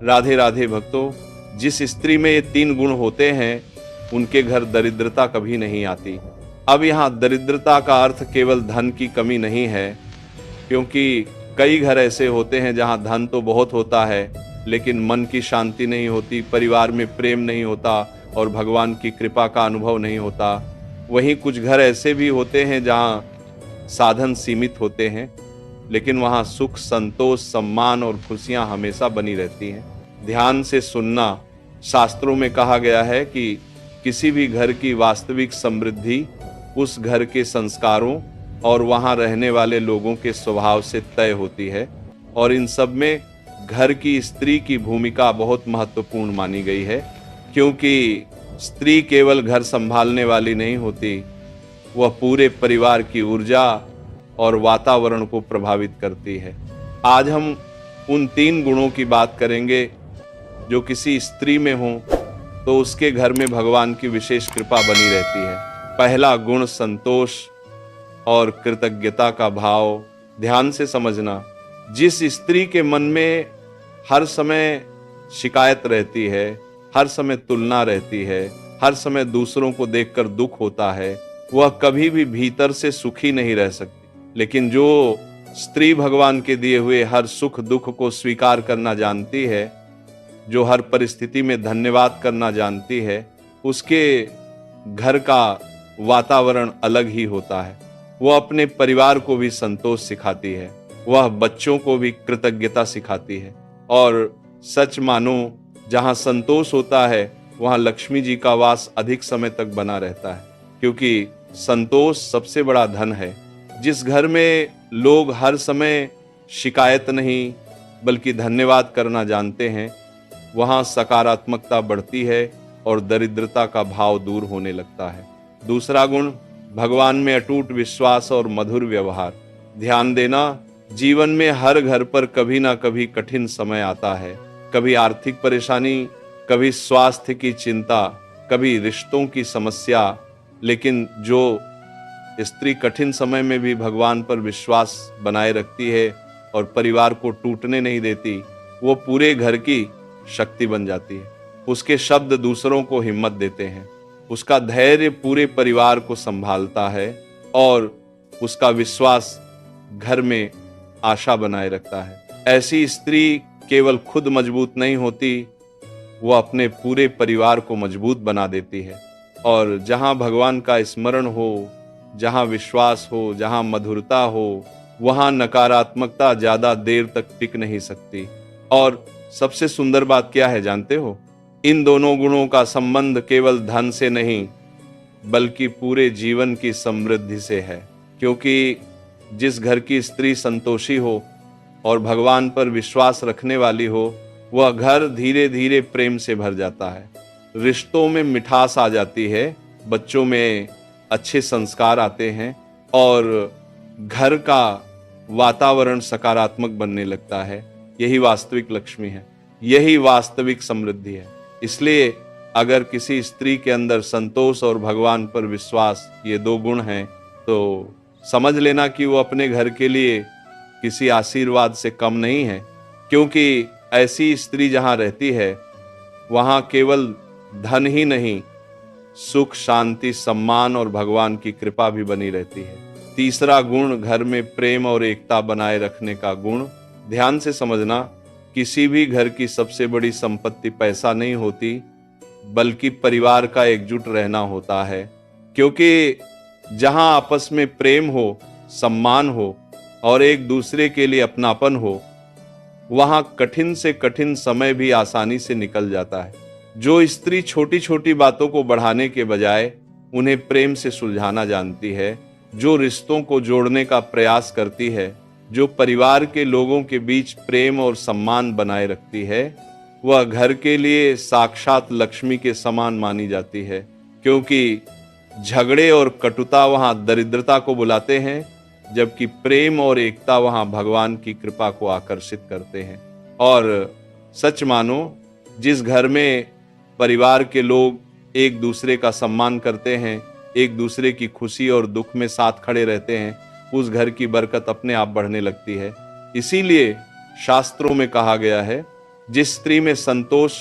राधे राधे भक्तों, जिस स्त्री में ये 3 गुण होते हैं, उनके घर दरिद्रता कभी नहीं आती। अब यहाँ दरिद्रता का अर्थ केवल धन की कमी नहीं है, क्योंकि कई घर ऐसे होते हैं जहाँ धन तो बहुत होता है, लेकिन मन की शांति नहीं होती, परिवार में प्रेम नहीं होता और भगवान की कृपा का अनुभव नहीं होता। वहीं कुछ घर ऐसे भी होते हैं जहाँ साधन सीमित होते हैं, लेकिन वहाँ सुख, संतोष, सम्मान और खुशियाँ हमेशा बनी रहती हैं। ध्यान से सुनना, शास्त्रों में कहा गया है कि किसी भी घर की वास्तविक समृद्धि उस घर के संस्कारों और वहाँ रहने वाले लोगों के स्वभाव से तय होती है। और इन सब में घर की स्त्री की भूमिका बहुत महत्वपूर्ण मानी गई है, क्योंकि स्त्री केवल घर संभालने वाली नहीं होती, वह पूरे परिवार की ऊर्जा और वातावरण को प्रभावित करती है। आज हम उन 3 गुणों की बात करेंगे जो किसी स्त्री में हो तो उसके घर में भगवान की विशेष कृपा बनी रहती है। पहला गुण संतोष और कृतज्ञता का भाव। ध्यान से समझना, जिस स्त्री के मन में हर समय शिकायत रहती है, हर समय तुलना रहती है, हर समय दूसरों को देखकर दुख होता है, वह कभी भी भीतर से सुखी नहीं रह सकती। लेकिन जो स्त्री भगवान के दिए हुए हर सुख दुख को स्वीकार करना जानती है, जो हर परिस्थिति में धन्यवाद करना जानती है, उसके घर का वातावरण अलग ही होता है। वह अपने परिवार को भी संतोष सिखाती है, वह बच्चों को भी कृतज्ञता सिखाती है। और सच मानो, जहाँ संतोष होता है वहाँ लक्ष्मी जी का वास अधिक समय तक बना रहता है, क्योंकि संतोष सबसे बड़ा धन है। जिस घर में लोग हर समय शिकायत नहीं बल्कि धन्यवाद करना जानते हैं, वहाँ सकारात्मकता बढ़ती है और दरिद्रता का भाव दूर होने लगता है। दूसरा गुण, भगवान में अटूट विश्वास और मधुर व्यवहार। ध्यान देना, जीवन में हर घर पर कभी ना कभी कठिन समय आता है। कभी आर्थिक परेशानी, कभी स्वास्थ्य की चिंता, कभी रिश्तों की समस्या। लेकिन जो स्त्री कठिन समय में भी भगवान पर विश्वास बनाए रखती है और परिवार को टूटने नहीं देती, वो पूरे घर की शक्ति बन जाती है। उसके शब्द दूसरों को हिम्मत देते हैं, उसका धैर्य पूरे परिवार को संभालता है और उसका विश्वास घर में आशा बनाए रखता है। ऐसी स्त्री केवल खुद मजबूत नहीं होती, वो अपने पूरे परिवार को मजबूत बना देती है। और जहाँ भगवान का स्मरण हो, जहाँ विश्वास हो, जहाँ मधुरता हो, वहाँ नकारात्मकता ज्यादा देर तक टिक नहीं सकती। और सबसे सुंदर बात क्या है जानते हो? इन दोनों गुणों का संबंध केवल धन से नहीं बल्कि पूरे जीवन की समृद्धि से है, क्योंकि जिस घर की स्त्री संतोषी हो और भगवान पर विश्वास रखने वाली हो, वह घर धीरे धीरे प्रेम से भर जाता है, रिश्तों में मिठास आ जाती है, बच्चों में अच्छे संस्कार आते हैं और घर का वातावरण सकारात्मक बनने लगता है। यही वास्तविक लक्ष्मी है, यही वास्तविक समृद्धि है। इसलिए अगर किसी स्त्री के अंदर संतोष और भगवान पर विश्वास, ये 2 गुण हैं, तो समझ लेना कि वो अपने घर के लिए किसी आशीर्वाद से कम नहीं है। क्योंकि ऐसी स्त्री जहाँ रहती है, वहाँ केवल धन ही नहीं, सुख, शांति, सम्मान और भगवान की कृपा भी बनी रहती है। तीसरा गुण, घर में प्रेम और एकता बनाए रखने का गुण। ध्यान से समझना, किसी भी घर की सबसे बड़ी संपत्ति पैसा नहीं होती बल्कि परिवार का एकजुट रहना होता है। क्योंकि जहां आपस में प्रेम हो, सम्मान हो और एक दूसरे के लिए अपनापन हो, वहां कठिन से कठिन समय भी आसानी से निकल जाता है। जो स्त्री छोटी छोटी बातों को बढ़ाने के बजाय उन्हें प्रेम से सुलझाना जानती है, जो रिश्तों को जोड़ने का प्रयास करती है, जो परिवार के लोगों के बीच प्रेम और सम्मान बनाए रखती है, वह घर के लिए साक्षात लक्ष्मी के समान मानी जाती है। क्योंकि झगड़े और कटुता वहां दरिद्रता को बुलाते हैं, जबकि प्रेम और एकता वहां भगवान की कृपा को आकर्षित करते हैं। और सच मानो, जिस घर में परिवार के लोग एक दूसरे का सम्मान करते हैं, एक दूसरे की खुशी और दुख में साथ खड़े रहते हैं, उस घर की बरकत अपने आप बढ़ने लगती है। इसीलिए शास्त्रों में कहा गया है जिस स्त्री में संतोष,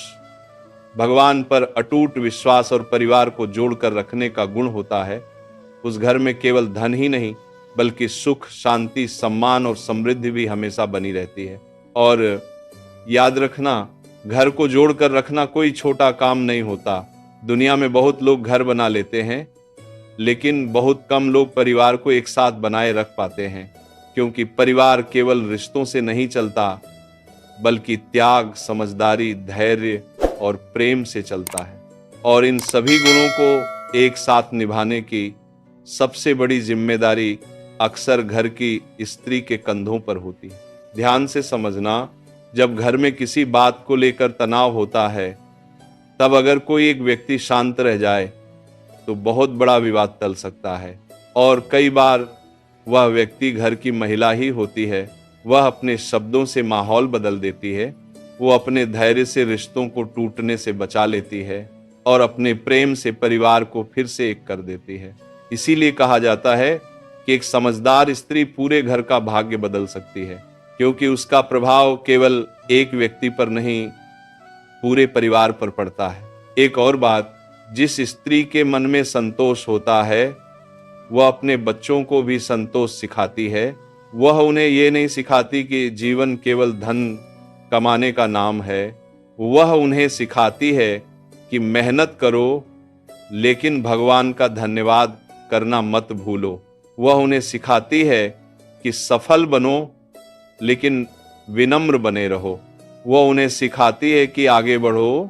भगवान पर अटूट विश्वास और परिवार को जोड़कर रखने का गुण होता है, उस घर में केवल धन ही नहीं बल्कि सुख, शांति, सम्मान और समृद्धि भी हमेशा बनी रहती है। और याद रखना, घर को जोड़कर रखना कोई छोटा काम नहीं होता। दुनिया में बहुत लोग घर बना लेते हैं, लेकिन बहुत कम लोग परिवार को एक साथ बनाए रख पाते हैं, क्योंकि परिवार केवल रिश्तों से नहीं चलता बल्कि त्याग, समझदारी, धैर्य और प्रेम से चलता है। और इन सभी गुणों को एक साथ निभाने की सबसे बड़ी जिम्मेदारी अक्सर घर की स्त्री के कंधों पर होती है। ध्यान से समझना, जब घर में किसी बात को लेकर तनाव होता है, तब अगर कोई एक व्यक्ति शांत रह जाए तो बहुत बड़ा विवाद टल सकता है। और कई बार वह व्यक्ति घर की महिला ही होती है। वह अपने शब्दों से माहौल बदल देती है, वो अपने धैर्य से रिश्तों को टूटने से बचा लेती है और अपने प्रेम से परिवार को फिर से एक कर देती है। इसीलिए कहा जाता है कि एक समझदार स्त्री पूरे घर का भाग्य बदल सकती है, क्योंकि उसका प्रभाव केवल एक व्यक्ति पर नहीं, पूरे परिवार पर पड़ता है। एक और बात, जिस स्त्री के मन में संतोष होता है, वह अपने बच्चों को भी संतोष सिखाती है। वह उन्हें ये नहीं सिखाती कि जीवन केवल धन कमाने का नाम है। वह उन्हें सिखाती है कि मेहनत करो, लेकिन भगवान का धन्यवाद करना मत भूलो। वह उन्हें सिखाती है कि सफल बनो, लेकिन विनम्र बने रहो। वह उन्हें सिखाती है कि आगे बढ़ो,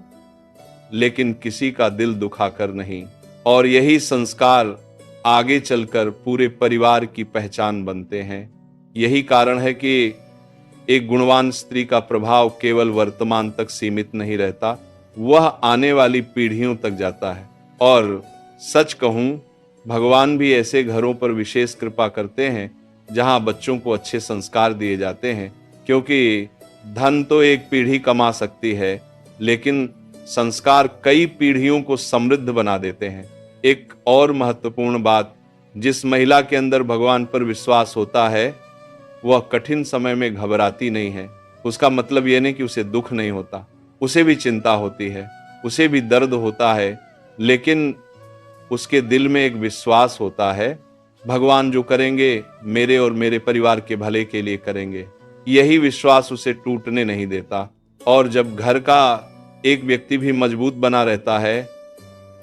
लेकिन किसी का दिल दुखाकर नहीं। और यही संस्कार आगे चलकर पूरे परिवार की पहचान बनते हैं। यही कारण है कि एक गुणवान स्त्री का प्रभाव केवल वर्तमान तक सीमित नहीं रहता, वह आने वाली पीढ़ियों तक जाता है। और सच कहूं, भगवान भी ऐसे घरों पर विशेष कृपा करते हैं जहां बच्चों को अच्छे संस्कार दिए जाते हैं, क्योंकि धन तो एक पीढ़ी कमा सकती है, लेकिन संस्कार कई पीढ़ियों को समृद्ध बना देते हैं। एक और महत्वपूर्ण बात, जिस महिला के अंदर भगवान पर विश्वास होता है, वह कठिन समय में घबराती नहीं है। उसका मतलब यह नहीं कि उसे दुख नहीं होता, उसे भी चिंता होती है, उसे भी दर्द होता है, लेकिन उसके दिल में एक विश्वास होता है, भगवान जो करेंगे मेरे और मेरे परिवार के भले के लिए करेंगे। यही विश्वास उसे टूटने नहीं देता। और जब घर का एक व्यक्ति भी मजबूत बना रहता है,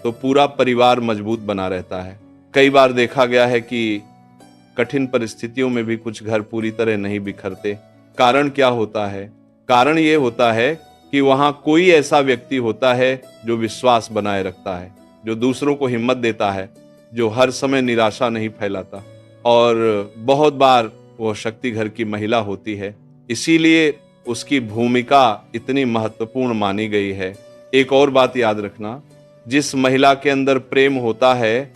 तो पूरा परिवार मजबूत बना रहता है। कई बार देखा गया है कि कठिन परिस्थितियों में भी कुछ घर पूरी तरह नहीं बिखरते। कारण क्या होता है? कारण ये होता है कि वहां कोई ऐसा व्यक्ति होता है जो विश्वास बनाए रखता है, जो दूसरों को हिम्मत देता है, जो हर समय निराशा नहीं फैलाता। और बहुत बार वो शक्ति घर की महिला होती है, इसीलिए उसकी भूमिका इतनी महत्वपूर्ण मानी गई है। एक और बात याद रखना, जिस महिला के अंदर प्रेम होता है,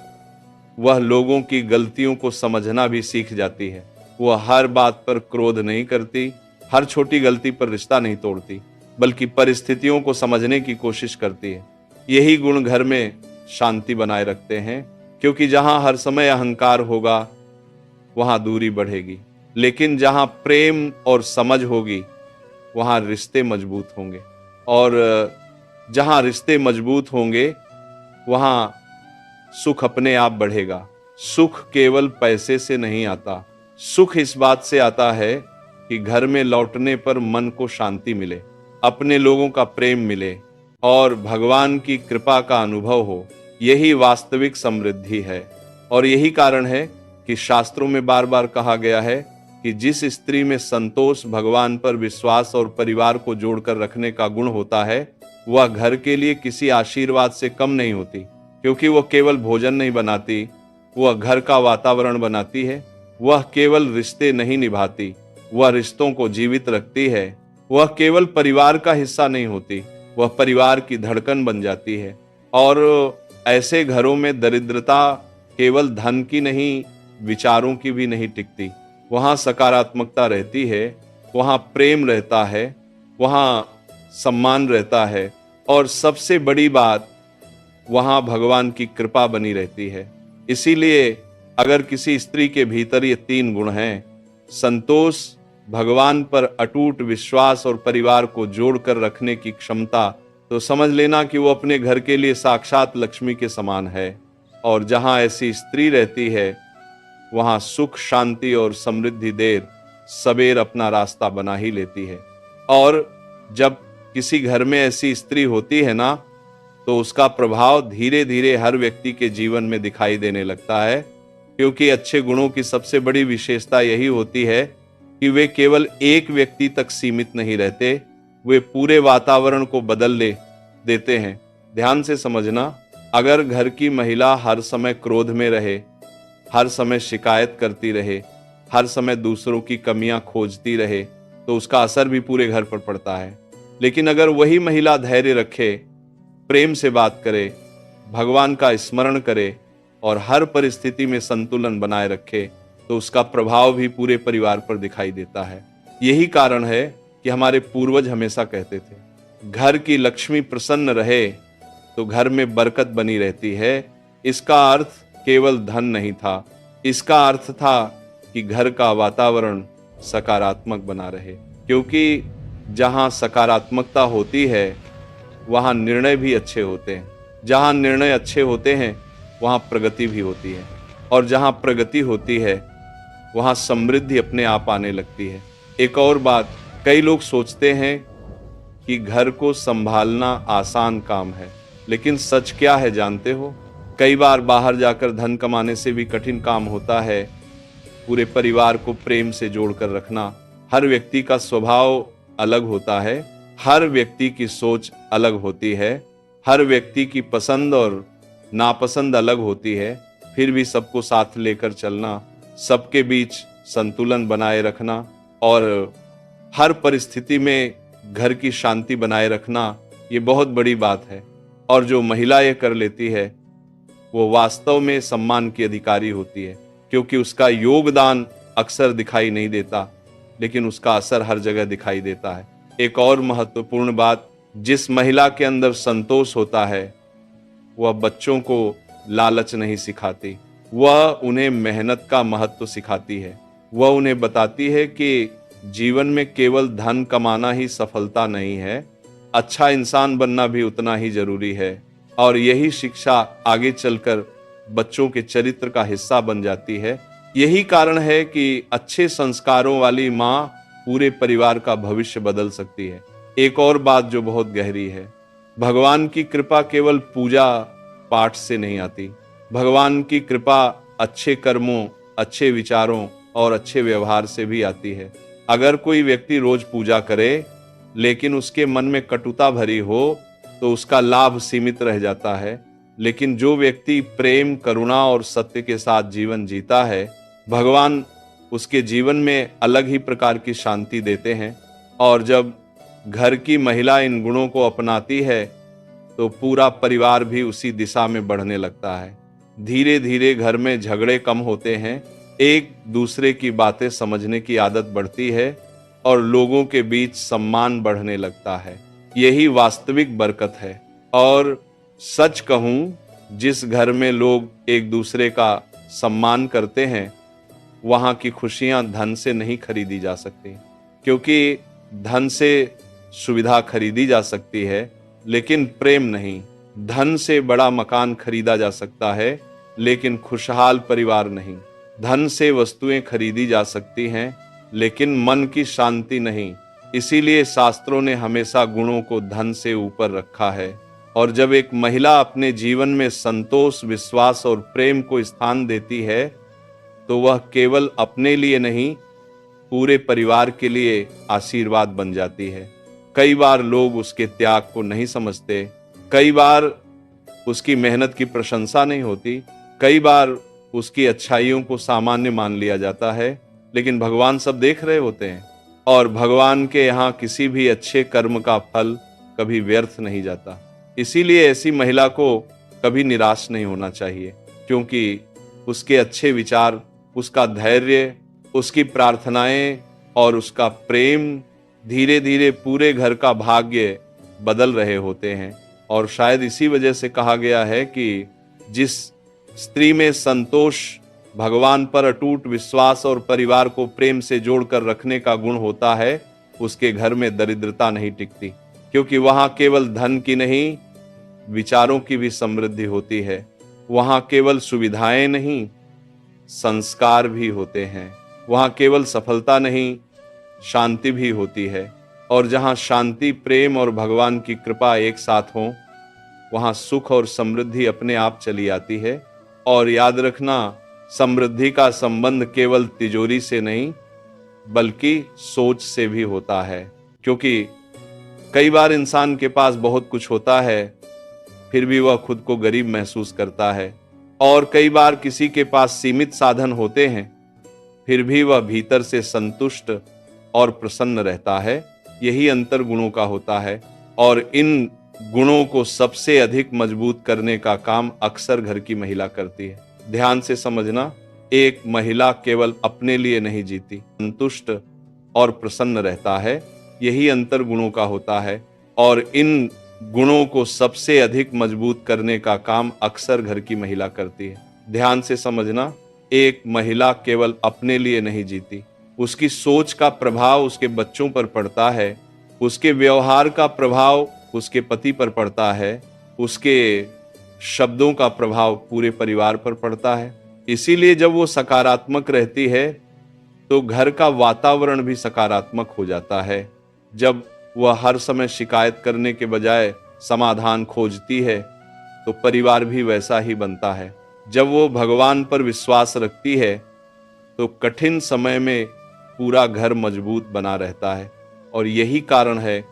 वह लोगों की गलतियों को समझना भी सीख जाती है। वह हर बात पर क्रोध नहीं करती, हर छोटी गलती पर रिश्ता नहीं तोड़ती, बल्कि परिस्थितियों को समझने की कोशिश करती है। यही गुण घर में शांति बनाए रखते हैं, क्योंकि जहां हर समय अहंकार होगा, वहां दूरी बढ़ेगी, लेकिन जहां प्रेम और समझ होगी, वहां रिश्ते मजबूत होंगे। और जहां रिश्ते मजबूत होंगे, वहां सुख अपने आप बढ़ेगा। सुख केवल पैसे से नहीं आता, सुख इस बात से आता है कि घर में लौटने पर मन को शांति मिले, अपने लोगों का प्रेम मिले और भगवान की कृपा का अनुभव हो। यही वास्तविक समृद्धि है। और यही कारण है कि शास्त्रों में बार बार कहा गया है कि जिस स्त्री में संतोष, भगवान पर विश्वास और परिवार को जोड़कर रखने का गुण होता है, वह घर के लिए किसी आशीर्वाद से कम नहीं होती, क्योंकि वह केवल भोजन नहीं बनाती, वह घर का वातावरण बनाती है। वह केवल रिश्ते नहीं निभाती, वह रिश्तों को जीवित रखती है। वह केवल परिवार का हिस्सा नहीं होती, वह परिवार की धड़कन बन जाती है। और ऐसे घरों में दरिद्रता केवल धन की नहीं, विचारों की भी नहीं टिकती। वहां सकारात्मकता रहती है, वहां प्रेम रहता है, वहां सम्मान रहता है, और सबसे बड़ी बात, वहां भगवान की कृपा बनी रहती है। इसीलिए अगर किसी स्त्री के भीतर ये 3 गुण हैं, संतोष, भगवान पर अटूट विश्वास और परिवार को जोड़कर रखने की क्षमता, तो समझ लेना कि वो अपने घर के लिए साक्षात लक्ष्मी के समान है। और जहां ऐसी स्त्री रहती है वहां सुख, शांति और समृद्धि देर सबेर अपना रास्ता बना ही लेती है। और जब किसी घर में ऐसी स्त्री होती है ना, तो उसका प्रभाव धीरे धीरे हर व्यक्ति के जीवन में दिखाई देने लगता है, क्योंकि अच्छे गुणों की सबसे बड़ी विशेषता यही होती है कि वे केवल एक व्यक्ति तक सीमित नहीं रहते, वे पूरे वातावरण को बदल देते हैं। ध्यान से समझना, अगर घर की महिला हर समय क्रोध में रहे, हर समय शिकायत करती रहे, हर समय दूसरों की कमियां खोजती रहे, तो उसका असर भी पूरे घर पर पड़ता है। लेकिन अगर वही महिला धैर्य रखे, प्रेम से बात करे, भगवान का स्मरण करे और हर परिस्थिति में संतुलन बनाए रखे, तो उसका प्रभाव भी पूरे परिवार पर दिखाई देता है। यही कारण है कि हमारे पूर्वज हमेशा कहते थे, घर की लक्ष्मी प्रसन्न रहे तो घर में बरकत बनी रहती है। इसका अर्थ केवल धन नहीं था, इसका अर्थ था कि घर का वातावरण सकारात्मक बना रहे, क्योंकि जहां सकारात्मकता होती है वहां निर्णय भी अच्छे होते हैं। जहां निर्णय अच्छे होते हैं वहां प्रगति भी होती है, और जहां प्रगति होती है वहां समृद्धि अपने आप आने लगती है। एक और बात, कई लोग सोचते हैं कि घर को संभालना आसान काम है, लेकिन सच क्या है जानते हो? कई बार बाहर जाकर धन कमाने से भी कठिन काम होता है पूरे परिवार को प्रेम से जोड़कर रखना। हर व्यक्ति का स्वभाव अलग होता है, हर व्यक्ति की सोच अलग होती है, हर व्यक्ति की पसंद और नापसंद अलग होती है, फिर भी सबको साथ लेकर चलना, सबके बीच संतुलन बनाए रखना और हर परिस्थिति में घर की शांति बनाए रखना, ये बहुत बड़ी बात है। और जो महिला ये कर लेती है वो वास्तव में सम्मान की अधिकारी होती है, क्योंकि उसका योगदान अक्सर दिखाई नहीं देता, लेकिन उसका असर हर जगह दिखाई देता है। एक और महत्वपूर्ण बात, जिस महिला के अंदर संतोष होता है वह बच्चों को लालच नहीं सिखाती, वह उन्हें मेहनत का महत्व सिखाती है। वह उन्हें बताती है कि जीवन में केवल धन कमाना ही सफलता नहीं है, अच्छा इंसान बनना भी उतना ही जरूरी है। और यही शिक्षा आगे चलकर बच्चों के चरित्र का हिस्सा बन जाती है। यही कारण है कि अच्छे संस्कारों वाली माँ पूरे परिवार का भविष्य बदल सकती है। एक और बात जो बहुत गहरी है, भगवान की कृपा केवल पूजा पाठ से नहीं आती। भगवान की कृपा अच्छे कर्मों, अच्छे विचारों और अच्छे व्यवहार से भी आती है। अगर कोई व्यक्ति रोज पूजा करे लेकिन उसके मन में कटुता भरी हो, तो उसका लाभ सीमित रह जाता है। लेकिन जो व्यक्ति प्रेम, करुणा और सत्य के साथ जीवन जीता है, भगवान उसके जीवन में अलग ही प्रकार की शांति देते हैं। और जब घर की महिला इन गुणों को अपनाती है तो पूरा परिवार भी उसी दिशा में बढ़ने लगता है। धीरे धीरे घर में झगड़े कम होते हैं, एक दूसरे की बातें समझने की आदत बढ़ती है और लोगों के बीच सम्मान बढ़ने लगता है। यही वास्तविक बरकत है। और सच कहूं, जिस घर में लोग एक दूसरे का सम्मान करते हैं वहां की खुशियां धन से नहीं खरीदी जा सकती, क्योंकि धन से सुविधा खरीदी जा सकती है लेकिन प्रेम नहीं। धन से बड़ा मकान खरीदा जा सकता है लेकिन खुशहाल परिवार नहीं। धन से वस्तुएं खरीदी जा सकती हैं लेकिन मन की शांति नहीं। इसीलिए शास्त्रों ने हमेशा गुणों को धन से ऊपर रखा है। और जब एक महिला अपने जीवन में संतोष, विश्वास और प्रेम को स्थान देती है तो वह केवल अपने लिए नहीं, पूरे परिवार के लिए आशीर्वाद बन जाती है। कई बार लोग उसके त्याग को नहीं समझते, कई बार उसकी मेहनत की प्रशंसा नहीं होती, कई बार उसकी अच्छाइयों को सामान्य मान लिया जाता है, लेकिन भगवान सब देख रहे होते हैं। और भगवान के यहाँ किसी भी अच्छे कर्म का फल कभी व्यर्थ नहीं जाता। इसीलिए ऐसी महिला को कभी निराश नहीं होना चाहिए, क्योंकि उसके अच्छे विचार, उसका धैर्य, उसकी प्रार्थनाएं और उसका प्रेम धीरे धीरे पूरे घर का भाग्य बदल रहे होते हैं। और शायद इसी वजह से कहा गया है कि जिस स्त्री में संतोष, भगवान पर अटूट विश्वास और परिवार को प्रेम से जोड़कर रखने का गुण होता है, उसके घर में दरिद्रता नहीं टिकती, क्योंकि वहां केवल धन की नहीं, विचारों की भी समृद्धि होती है। वहां केवल सुविधाएं नहीं, संस्कार भी होते हैं। वहां केवल सफलता नहीं, शांति भी होती है। और जहां शांति, प्रेम और भगवान की कृपा एक साथ हो, वहां सुख और समृद्धि अपने आप चली आती है। और याद रखना, समृद्धि का संबंध केवल तिजोरी से नहीं, बल्कि सोच से भी होता है। क्योंकि कई बार इंसान के पास बहुत कुछ होता है, फिर भी वह खुद को गरीब महसूस करता है। और कई बार किसी के पास सीमित साधन होते हैं, फिर भी वह भीतर से संतुष्ट और प्रसन्न रहता है। यही अंतर गुणों का होता है। और इन गुणों को सबसे अधिक मजबूत करने का काम अक्सर घर की महिला करती है। ध्यान से समझना, एक महिला केवल अपने लिए नहीं जीती, संतुष्ट और प्रसन्न रहता है। यही अंतर गुणों का होता है। और इन गुणों को सबसे अधिक मजबूत करने का काम अक्सर घर की महिला करती है। ध्यान से समझना, एक महिला केवल अपने लिए नहीं जीती, उसकी सोच का प्रभाव उसके बच्चों पर पड़ता है, उसके व्यवहार का प्रभाव उसके पति पर पड़ता है, उसके शब्दों का प्रभाव पूरे परिवार पर पड़ता है। इसीलिए जब वो सकारात्मक रहती है तो घर का वातावरण भी सकारात्मक हो जाता है। जब वह हर समय शिकायत करने के बजाय समाधान खोजती है तो परिवार भी वैसा ही बनता है। जब वो भगवान पर विश्वास रखती है तो कठिन समय में पूरा घर मजबूत बना रहता है। और यही कारण है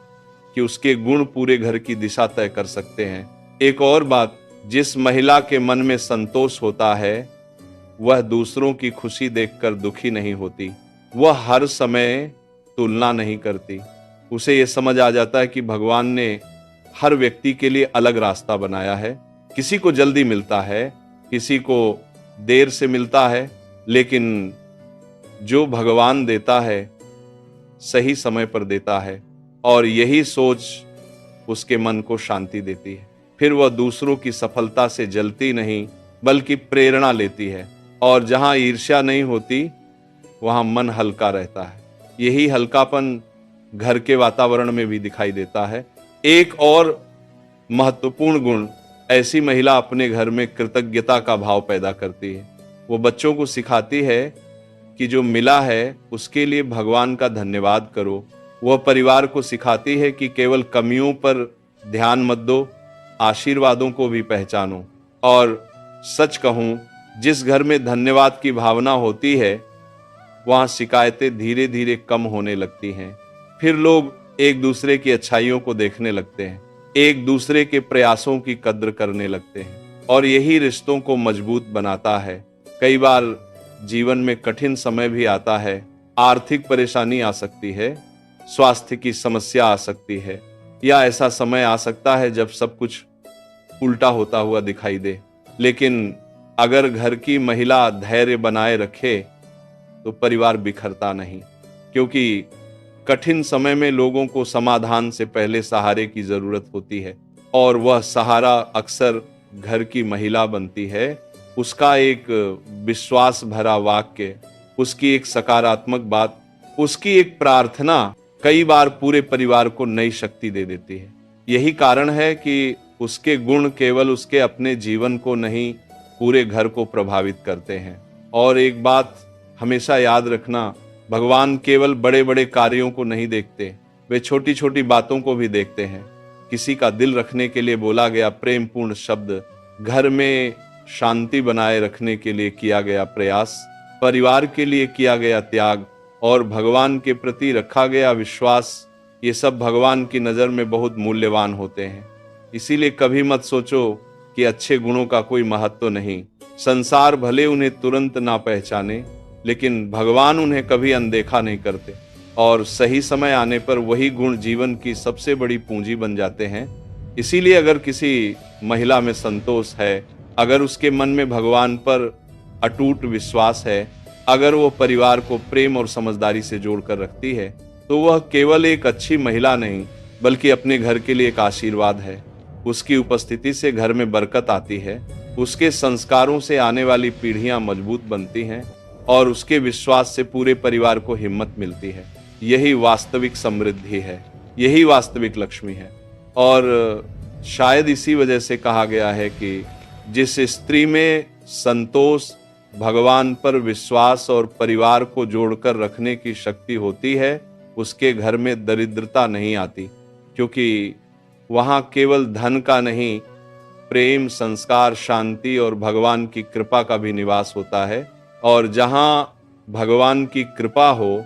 कि उसके गुण पूरे घर की दिशा तय कर सकते हैं। एक और बात, जिस महिला के मन में संतोष होता है, वह दूसरों की खुशी देखकर दुखी नहीं होती। वह हर समय तुलना नहीं करती। उसे यह समझ आ जाता है कि भगवान ने हर व्यक्ति के लिए अलग रास्ता बनाया है। किसी को जल्दी मिलता है, किसी को देर से मिलता है, लेकिन जो भगवान देता है सही समय पर देता है। और यही सोच उसके मन को शांति देती है। फिर वह दूसरों की सफलता से जलती नहीं, बल्कि प्रेरणा लेती है। और जहां ईर्ष्या नहीं होती, वहां मन हल्का रहता है। यही हल्कापन घर के वातावरण में भी दिखाई देता है। एक और महत्वपूर्ण गुण, ऐसी महिला अपने घर में कृतज्ञता का भाव पैदा करती है। वो बच्चों को सिखाती है कि जो मिला है उसके लिए भगवान का धन्यवाद करो। वह परिवार को सिखाती है कि केवल कमियों पर ध्यान मत दो, आशीर्वादों को भी पहचानो। और सच कहूं, जिस घर में धन्यवाद की भावना होती है, वहां शिकायतें धीरे धीरे कम होने लगती हैं। फिर लोग एक दूसरे की अच्छाइयों को देखने लगते हैं, एक दूसरे के प्रयासों की कद्र करने लगते हैं। और यही रिश्तों को मजबूत बनाता है। कई बार जीवन में कठिन समय भी आता है, आर्थिक परेशानी आ सकती है, स्वास्थ्य की समस्या आ सकती है, या ऐसा समय आ सकता है जब सब कुछ उल्टा होता हुआ दिखाई दे। लेकिन अगर घर की महिला धैर्य बनाए रखे तो परिवार बिखरता नहीं। क्योंकि कठिन समय में लोगों को समाधान से पहले सहारे की जरूरत होती है, और वह सहारा अक्सर घर की महिला बनती है। उसका एक विश्वास भरा वाक्य, उसकी एक सकारात्मक बात, उसकी एक प्रार्थना कई बार पूरे परिवार को नई शक्ति दे देती है। यही कारण है कि उसके गुण केवल उसके अपने जीवन को नहीं, पूरे घर को प्रभावित करते हैं। और एक बात हमेशा याद रखना, भगवान केवल बड़े बड़े कार्यों को नहीं देखते, वे छोटी छोटी बातों को भी देखते हैं। किसी का दिल रखने के लिए बोला गया प्रेमपूर्ण शब्द, घर में शांति बनाए रखने के लिए किया गया प्रयास, परिवार के लिए किया गया त्याग, और भगवान के प्रति रखा गया विश्वास, ये सब भगवान की नज़र में बहुत मूल्यवान होते हैं। इसीलिए कभी मत सोचो कि अच्छे गुणों का कोई महत्व नहीं। संसार भले उन्हें तुरंत ना पहचाने, लेकिन भगवान उन्हें कभी अनदेखा नहीं करते। और सही समय आने पर वही गुण जीवन की सबसे बड़ी पूंजी बन जाते हैं। इसीलिए अगर किसी महिला में संतोष है, अगर उसके मन में भगवान पर अटूट विश्वास है, अगर वो परिवार को प्रेम और समझदारी से जोड़कर रखती है, तो वह केवल एक अच्छी महिला नहीं, बल्कि अपने घर के लिए एक आशीर्वाद है। उसकी उपस्थिति से घर में बरकत आती है, उसके संस्कारों से आने वाली पीढ़ियां मजबूत बनती हैं और उसके विश्वास से पूरे परिवार को हिम्मत मिलती है। यही वास्तविक समृद्धि है, यही वास्तविक लक्ष्मी है। और शायद इसी वजह से कहा गया है कि जिस स्त्री में संतोष, भगवान पर विश्वास और परिवार को जोड़कर रखने की शक्ति होती है, उसके घर में दरिद्रता नहीं आती, क्योंकि वहां केवल धन का नहीं, प्रेम, संस्कार, शांति और भगवान की कृपा का भी निवास होता है। और जहां भगवान की कृपा हो,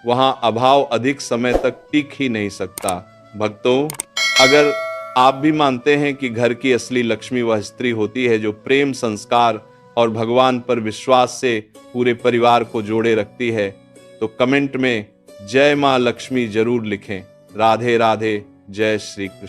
वहां अभाव अधिक समय तक टिक ही नहीं सकता। भक्तों, अगर आप भी मानते हैं कि घर की असली लक्ष्मी वह स्त्री होती है जो प्रेम, संस्कार और भगवान पर विश्वास से पूरे परिवार को जोड़े रखती है, तो कमेंट में जय मां लक्ष्मी जरूर लिखें। राधे राधे, जय श्री कृष्ण।